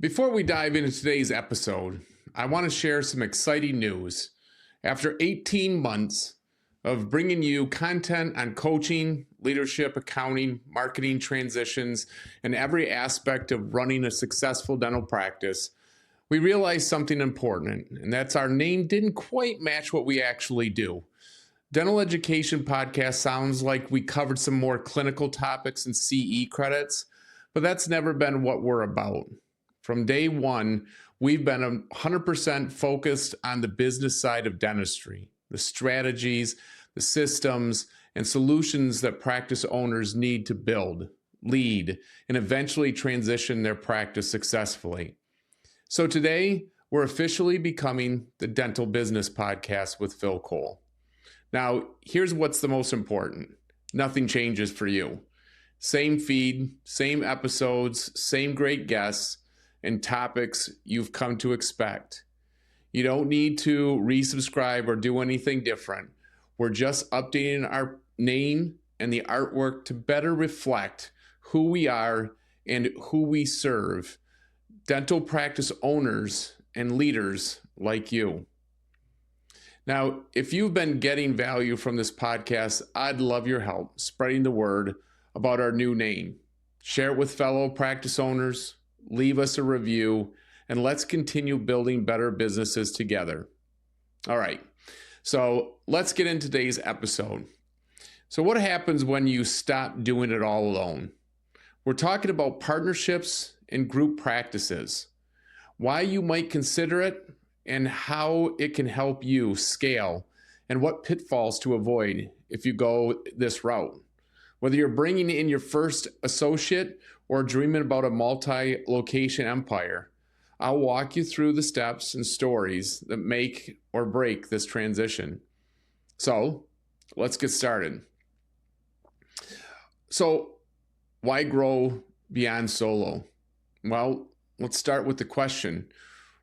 Before we dive into today's episode, I want to share some exciting news. After 18 months of bringing you content on coaching, leadership, accounting, marketing transitions, and every aspect of running a successful dental practice, we realized something important, and that's our name didn't quite match what we actually do. Dental Education Podcast sounds like we covered some more clinical topics and CE credits, but that's never been what we're about. From day one, we've been 100% focused on the business side of dentistry, the strategies, the systems, and solutions that practice owners need to build, lead, and eventually transition their practice successfully. So today, we're officially becoming the Dental Business Podcast with Phil Cole. Now, here's what's the most important. Nothing changes for you. Same feed, same episodes, same great guests, and topics you've come to expect. You don't need to resubscribe or do anything different. We're just updating our name and the artwork to better reflect who we are and who we serve, dental practice owners and leaders like you. Now, if you've been getting value from this podcast, I'd love your help spreading the word about our new name. Share it with fellow practice owners, leave us a review, and let's continue building better businesses together. All right, so let's get into today's episode. So what happens when you stop doing it all alone? We're talking about partnerships and group practices, why you might consider it, and how it can help you scale, and what pitfalls to avoid if you go this route. Whether you're bringing in your first associate or dreaming about a multi-location empire, I'll walk you through the steps and stories that make or break this transition. So let's get started. So why grow beyond solo? Well, let's start with the question.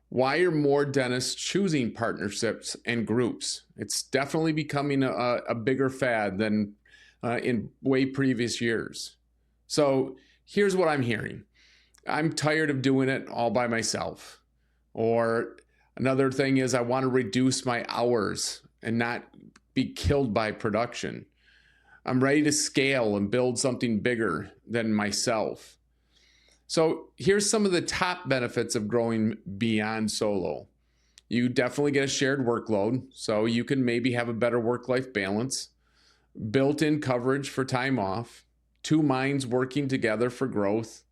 Why are more dentists choosing partnerships and groups? It's definitely becoming a bigger fad than in way previous years. So here's what I'm hearing. I'm tired of doing it all by myself. Or another thing is I want to reduce my hours and not be killed by production. I'm ready to scale and build something bigger than myself. So here's some of the top benefits of growing beyond solo. You definitely get a shared workload, so you can maybe have a better work-life balance, built-in coverage for time off, two minds working together for growth,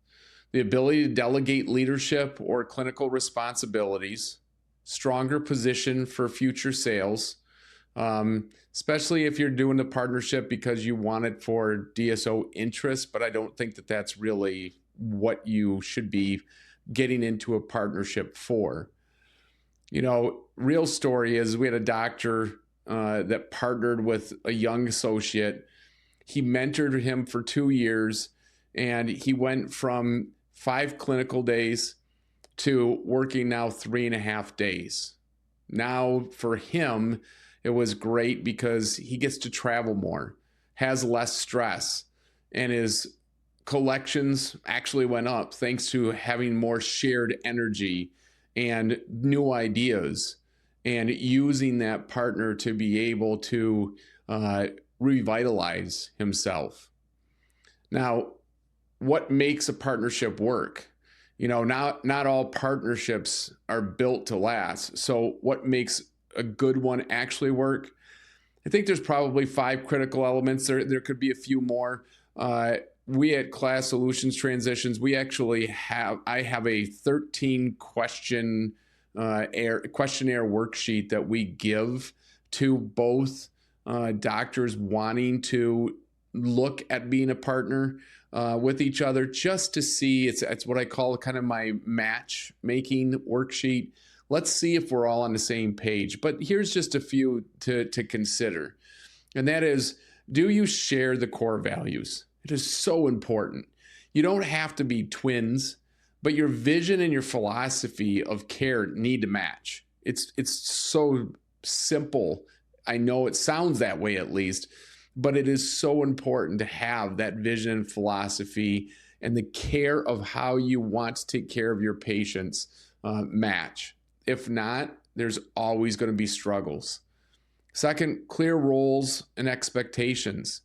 the ability to delegate leadership or clinical responsibilities, stronger position for future sales, especially if you're doing the partnership because you want it for DSO interest, but I don't think that that's really what you should be getting into a partnership for. You know, real story is we had a doctor that partnered with a young associate. He mentored him for 2 years, and he went from 5 clinical days to working now 3.5 days. Now for him, it was great because he gets to travel more, has less stress, and his collections actually went up thanks to having more shared energy and new ideas and using that partner to be able to revitalize himself. Now, what makes a partnership work? You know, not all partnerships are built to last. So what makes a good one actually work? I think there's probably 5 critical elements. There could be a few more. We at KLAS Solutions Transitions, I have a 13 questionnaire worksheet that we give to both doctors wanting to look at being a partner with each other, just to see. It's what I call kind of my matchmaking worksheet. Let's see if we're all on the same page. But here's just a few to consider. And that is, do you share the core values? It is so important. You don't have to be twins, but your vision and your philosophy of care need to match. It's so simple. I know it sounds that way at least, but it is so important to have that vision and philosophy and the care of how you want to take care of your patients match. If not, there's always going to be struggles. Second, clear roles and expectations.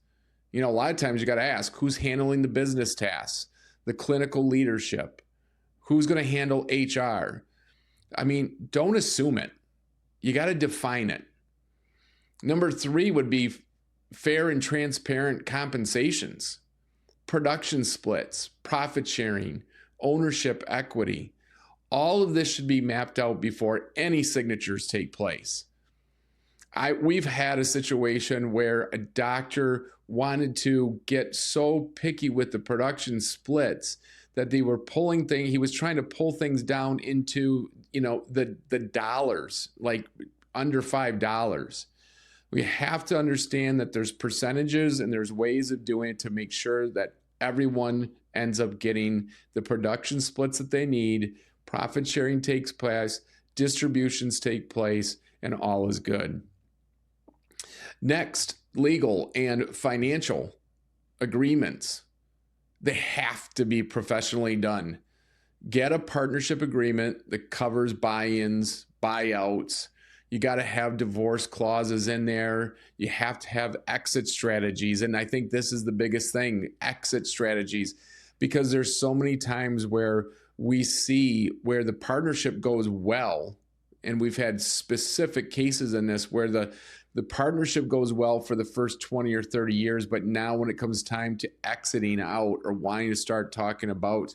A lot of times you got to ask, who's handling the business tasks, the clinical leadership, who's going to handle HR? Don't assume it. You got to define it. Number 3 would be fair and transparent compensations, production splits, profit sharing, ownership equity. All of this should be mapped out before any signatures take place. We've had a situation where a doctor wanted to get so picky with the production splits that he was trying to pull things down into, the dollars, like under $5. We have to understand that there's percentages and there's ways of doing it to make sure that everyone ends up getting the production splits that they need, profit sharing takes place, distributions take place, and all is good. Next, legal and financial agreements. They have to be professionally done. Get a partnership agreement that covers buy-ins, buyouts. You got to have divorce clauses in there. You have to have exit strategies. And I think this is the biggest thing, exit strategies, because there's so many times where we see where the partnership goes well. And we've had specific cases in this where the partnership goes well for the first 20 or 30 years, but now when it comes time to exiting out or wanting to start talking about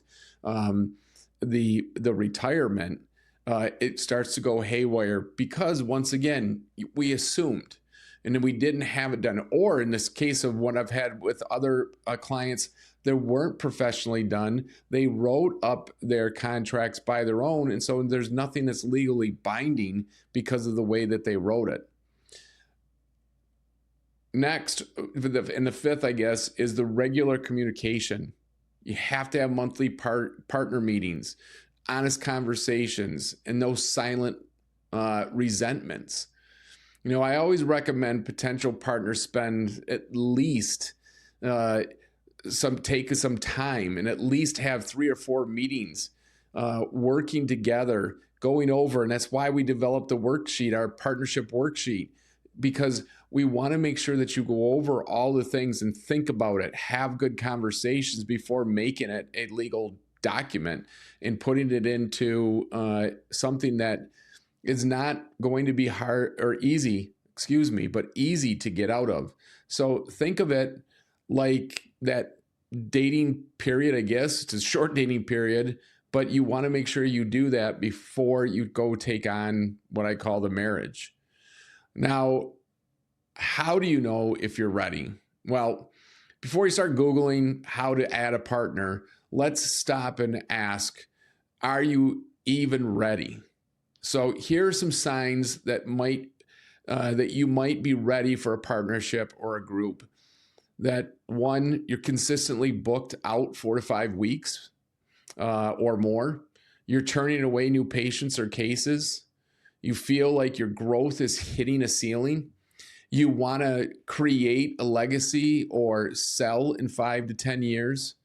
the retirement, it starts to go haywire because, once again, we assumed and then we didn't have it done. Or in this case of what I've had with other clients, they weren't professionally done. They wrote up their contracts by their own, and so there's nothing that's legally binding because of the way that they wrote it. Next, and the fifth, I guess, is the regular communication. You have to have monthly partner meetings, honest conversations, and no silent resentments. I always recommend potential partners spend at least take some time and at least have 3 or 4 meetings working together, going over. And that's why we developed the worksheet, our partnership worksheet, because we want to make sure that you go over all the things and think about it, have good conversations before making it a legal document and putting it into something that is not going to be hard or easy, but easy to get out of. So think of it like that dating period, I guess. It's a short dating period, but you want to make sure you do that before you go take on what I call the marriage. Now, how do you know if you're ready? Well, before you start Googling how to add a partner, let's stop and ask, are you even ready? So here are some signs that you might be ready for a partnership or a group. That 1, you're consistently booked out 4 to 5 weeks or more. You're turning away new patients or cases. You feel like your growth is hitting a ceiling. You want to create a legacy or sell in 5 to 10 years.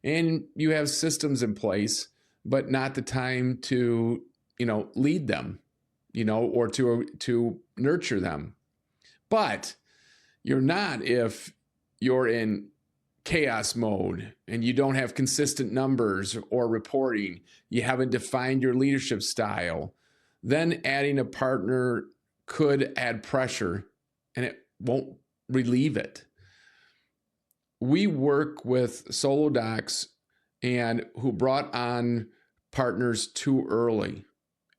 And you have systems in place, but not the time to, lead them, or to nurture them. But you're not if you're in chaos mode and you don't have consistent numbers or reporting, you haven't defined your leadership style. Then adding a partner could add pressure and it won't relieve it. We work with solo docs and who brought on partners too early.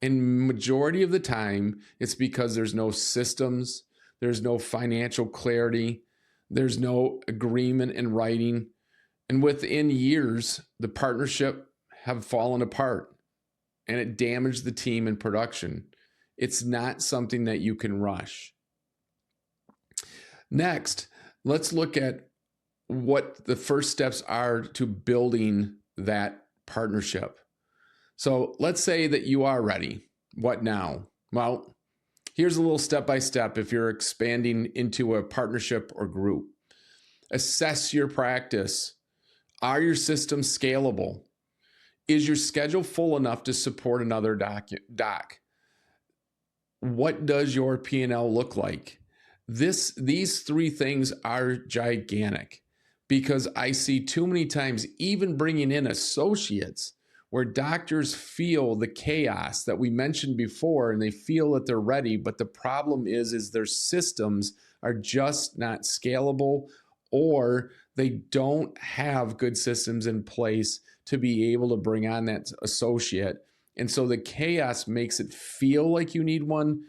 And majority of the time, it's because there's no systems, there's no financial clarity, there's no agreement in writing. And within years, the partnership have fallen apart and it damaged the team and production. It's not something that you can rush. Next, let's look at what the first steps are to building that partnership. So let's say that you are ready. What now? Well, here's a little step-by-step if you're expanding into a partnership or group. Assess your practice. Are your systems scalable? Is your schedule full enough to support another doc? What does your P&L look like? These three things are gigantic, because I see too many times, even bringing in associates, where doctors feel the chaos that we mentioned before and they feel that they're ready, but the problem is their systems are just not scalable, or they don't have good systems in place to be able to bring on that associate. And so the chaos makes it feel like you need one,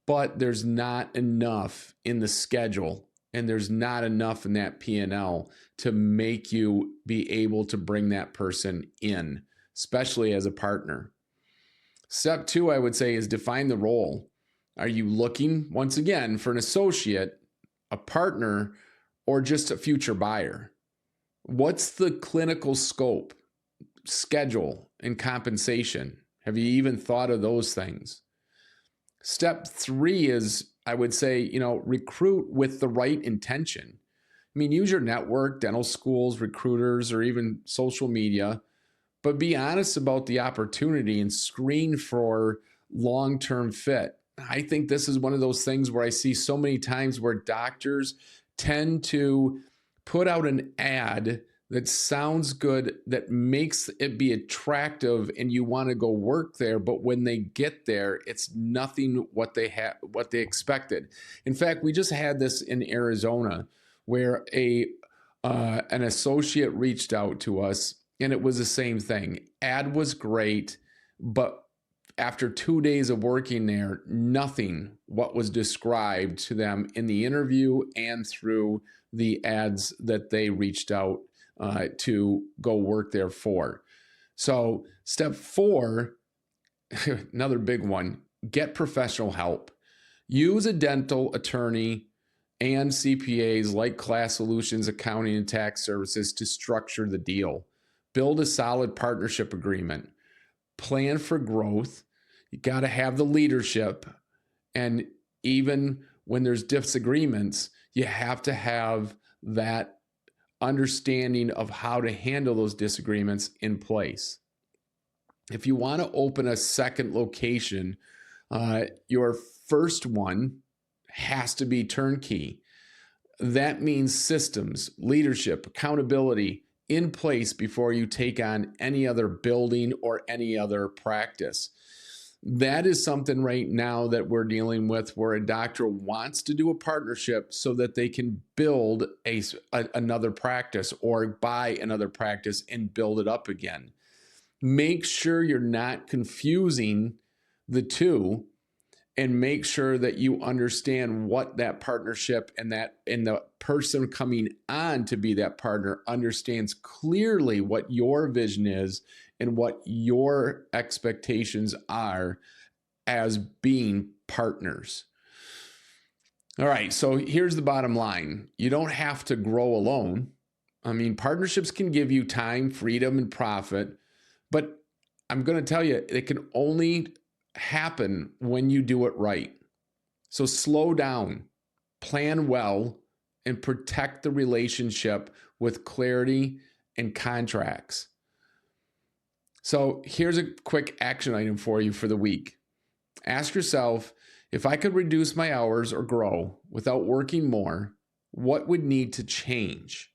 but there's not enough in the schedule and there's not enough in that P&L to make you be able to bring that person in, especially as a partner. Step 2, I would say, is define the role. Are you looking, once again, for an associate, a partner, or just a future buyer? What's the clinical scope, schedule, and compensation? Have you even thought of those things? Step 3 is, I would say, recruit with the right intention. I mean, use your network, dental schools, recruiters, or even social media, but be honest about the opportunity and screen for long-term fit. I think this is one of those things where I see so many times where doctors tend to put out an ad that sounds good, that makes it be attractive, and you want to go work there. But when they get there, it's nothing what they expected. In fact, we just had this in Arizona, where an associate reached out to us, and it was the same thing. Ad was great, but after 2 days of working there, nothing what was described to them in the interview and through the ads that they reached out to go work there for. So step 4, another big one, get professional help. Use a dental attorney and CPAs like KLAS Solutions, Accounting and Tax Services to structure the deal. Build a solid partnership agreement. Plan for growth. You got to have the leadership. And even when there's disagreements, you have to have that understanding of how to handle those disagreements in place. If you want to open a second location, your first one has to be turnkey. That means systems, leadership, accountability in place before you take on any other building or any other practice. That is something right now that we're dealing with, where a doctor wants to do a partnership so that they can build another practice or buy another practice and build it up again. Make sure you're not confusing the two, and make sure that you understand what that partnership and the person coming on to be that partner understands clearly what your vision is and what your expectations are as being partners. All right, so here's the bottom line. You don't have to grow alone. I mean, partnerships can give you time, freedom, and profit, but I'm going to tell you, it can only happen when you do it right. So slow down, plan well, and protect the relationship with clarity and contracts. So here's a quick action item for you for the week. Ask yourself, if I could reduce my hours or grow without working more, what would need to change?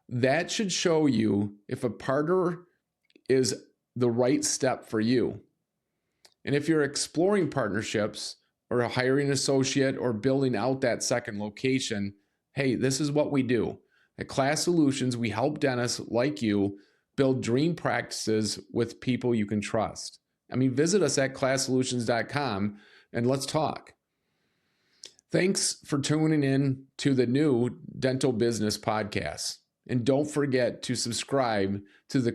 That should show you if a partner is the right step for you. And if you're exploring partnerships or hiring an associate or building out that second location, hey, this is what we do. At KLAS Solutions, we help dentists like you build dream practices with people you can trust. I mean, visit us at KLASSolutions.com and let's talk. Thanks for tuning in to the new Dental Business Podcast. And don't forget to subscribe to the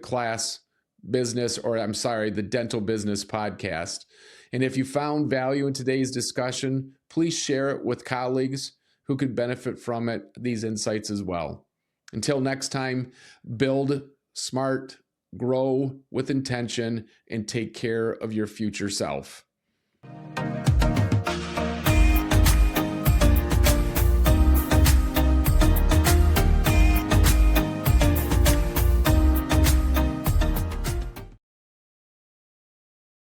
the Dental Business Podcast. And if you found value in today's discussion, please share it with colleagues who could benefit from these insights as well. Until next time, build smart, grow with intention, and take care of your future self.